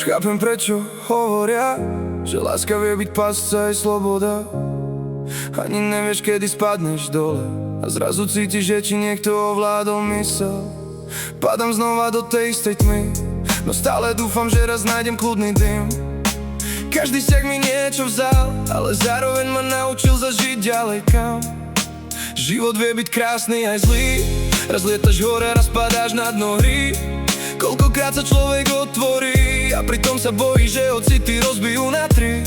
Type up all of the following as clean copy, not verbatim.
Už chápem, prečo hovoria, že láska vie byť pasca aj sloboda. Ani nevieš, kedy spadneš dole a zrazu cítiš, že ti niekto ovládol mysel. Padám znova do tej istej tmy, no stále dúfam, že raz nájdem kľudný dym. Každý vzťah mi niečo vzal, ale zároveň ma naučil zažiť ďalej kam. Život vie byť krásny aj zlý, raz lietaš hore, raz padáš na dno hry. Koľkokrát sa človek otvorí a pritom sa bojí, že ho city rozbijú na tri.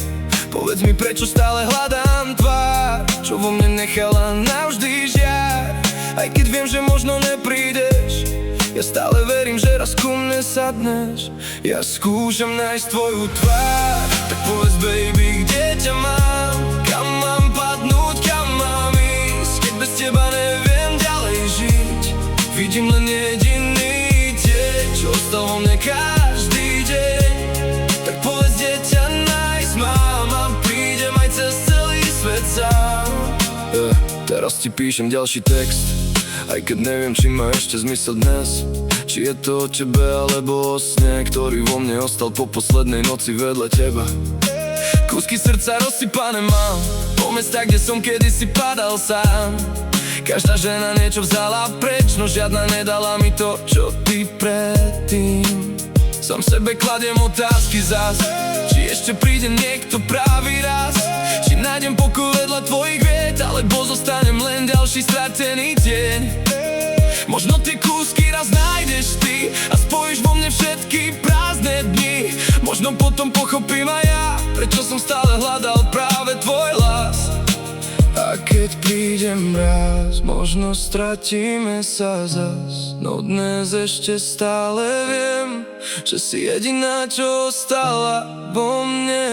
Povedz mi, prečo stále hľadám tvár, čo vo mne nechala navždy žiar. Aj keď viem, že možno neprídeš, ja stále verím, že raz ku mne sadneš. Ja skúšam nájsť tvoju tvár, tak povedz baby, kde ťa mám, kam mám padnúť, kam mám ísť, keď bez teba neviem ďalej žiť. Vidím len jediný tieň, čo ostal vo mne každý deň. Tak povedz, kde ťa nájsť mám a prídem aj cez celý svet sám. Teraz ti píšem ďalší text, aj keď neviem, či má ešte zmysel dnes. Či je to o tebe alebo o sne, ktorý vo mne ostal po poslednej noci vedľa teba. Kúsky srdca rozsypané mám po mestách, kde som kedysi padal sám. Každá žena niečo vzala preč, no žiadna nedala mi to, čo ty predtým. Sám sebe kladiem otázky zas, či ešte príde niekto pravý raz. Či nájdem pokoj vedľa tvojich viet, alebo zostanem len ďalší stratený tieň. Možno tie kúsky raz nájdeš ty a spojíš vo mne všetky prázdne dni. Možno potom pochopím aj ja, prečo som stále hľadal práve tvoj hlas. A keď príde mráz, možno stratíme sa zas, no dnes ešte stále viem, že si jediná, čo ostala vo mne.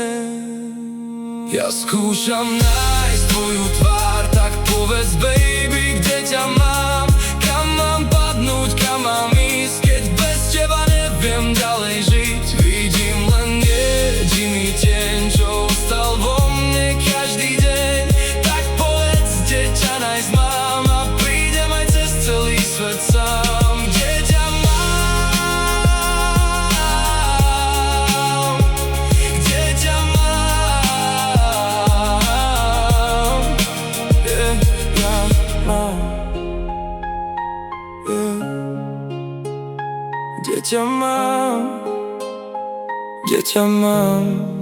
Ja skúšam nájsť tvoju tvár, tak povedz baby, kde ťa mám, kam mám padnúť, kam mám ísť, keď bez teba neviem ďalej žiť. Vidím len jediný tieň, čo ostal vo mne každý deň. Tak povedz, kde ťa nájsť mám a prídem aj cez celý svet sám. Kde ťa mám, kde ťa mám, ja mám. Kde ťa mám, kde ťa mám.